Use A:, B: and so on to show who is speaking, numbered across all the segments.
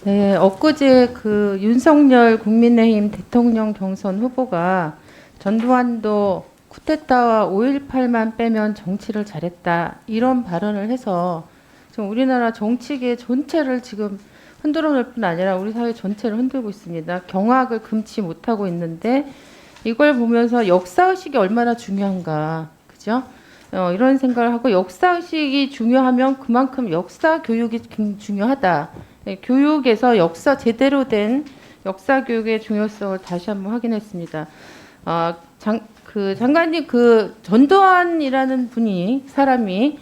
A: 네, 엊그제 그 윤석열 국민의힘 대통령 경선 후보가 전두환도 쿠데타와 5.18만 빼면 정치를 잘했다 이런 발언을 해서 지금 우리나라 정치계 전체를 지금 흔들어 놓을 뿐 아니라 우리 사회 전체를 흔들고 있습니다. 경악을 금치 못하고 있는데 이걸 보면서 역사의식이 얼마나 중요한가, 그죠? 이런 생각을 하고 역사의식이 중요하면 그만큼 역사 교육이 중요하다. 네, 교육에서 역사 제대로 된 역사 교육의 중요성을 다시 한번 확인했습니다. 장관님 그 전두환이라는 사람이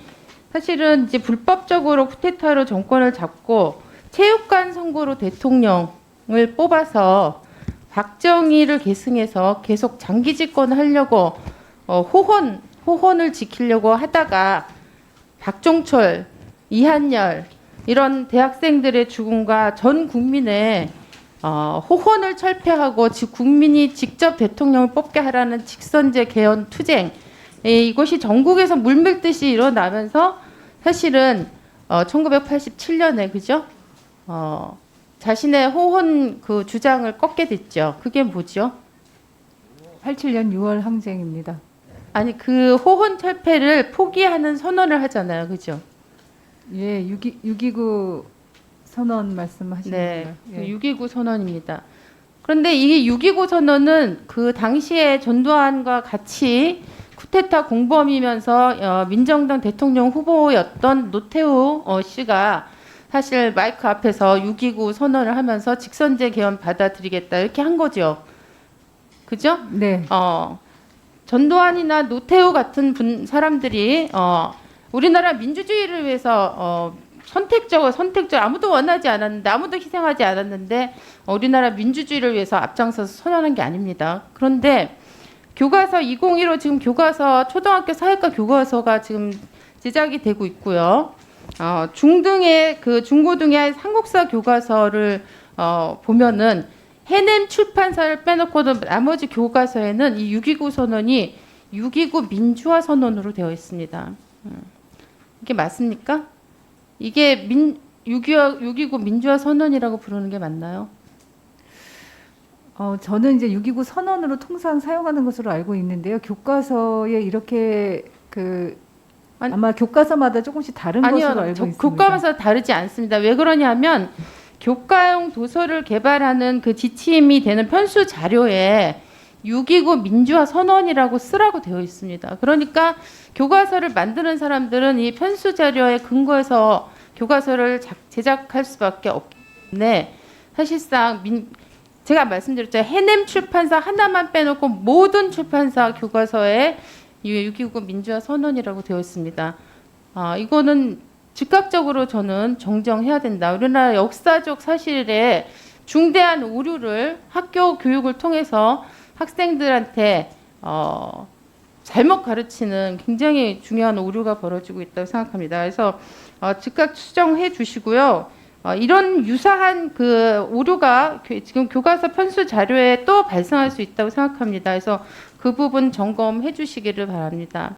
A: 사실은 이제 불법적으로 쿠데타로 정권을 잡고 체육관 선거로 대통령을 뽑아서 박정희를 계승해서 계속 장기 집권을 하려고 호혼을 지키려고 하다가 박종철, 이한열 이런 대학생들의 죽음과 전 국민의 호혼을 철폐하고 국민이 직접 대통령을 뽑게 하라는 직선제 개헌 투쟁, 이것이 전국에서 물밀듯이 일어나면서 사실은 1987년에 그죠? 자신의 호혼 그 주장을 꺾게 됐죠. 그게 뭐죠?
B: 87년 6월 항쟁입니다.
A: 아니 그 호혼 철폐를 포기하는 선언을 하잖아요, 그죠?
B: 예, 6.29 선언 말씀하시는
A: 네,
B: 거예요. 예.
A: 6.29 선언입니다. 그런데 이 6.29 선언은 그 당시에 전두환과 같이 쿠데타 공범이면서 민정당 대통령 후보였던 노태우 씨가 사실 마이크 앞에서 6.29 선언을 하면서 직선제 개헌 받아들이겠다 이렇게 한 거죠. 그죠?
B: 네.
A: 전두환이나 노태우 같은 사람들이 우리나라 민주주의를 위해서 선택적 아무도 원하지 않았는데 아무도 희생하지 않았는데 우리나라 민주주의를 위해서 앞장서서 선언한 게 아닙니다. 그런데 교과서 2015 지금 교과서 초등학교 사회과 교과서가 지금 제작이 되고 있고요. 중고등의 한국사 교과서를 보면은 해냄 출판사를 빼놓고도 나머지 교과서에는 이 6.29 선언이 6.29 민주화 선언으로 되어 있습니다. 이게 맞습니까? 이게 6.29 민주화 선언이라고 부르는 게 맞나요?
B: 저는 이제 6.29 선언으로 통상 사용하는 것으로 알고 있는데요. 교과서에 이렇게 아마 교과서마다 조금씩 다른 것으로 알고 있습니다.
A: 교과마다 다르지 않습니다. 왜 그러냐면 교과용 도서를 개발하는 그 지침이 되는 편수 자료에 6.29 민주화 선언이라고 쓰라고 되어 있습니다. 그러니까 교과서를 만드는 사람들은 이 편수 자료에 근거해서 교과서를 제작할 수밖에 없네. 사실상 제가 말씀드렸죠. 해냄 출판사 하나만 빼놓고 모든 출판사 교과서에 6.29 민주화 선언이라고 되어 있습니다. 이거는 즉각적으로 저는 정정해야 된다. 우리나라 역사적 사실에 중대한 오류를 학교 교육을 통해서 학생들한테 잘못 가르치는 굉장히 중요한 오류가 벌어지고 있다고 생각합니다. 그래서 즉각 수정해 주시고요. 이런 유사한 그 오류가 지금 교과서 편수 자료에 또 발생할 수 있다고 생각합니다. 그래서 그 부분 점검해 주시기를 바랍니다.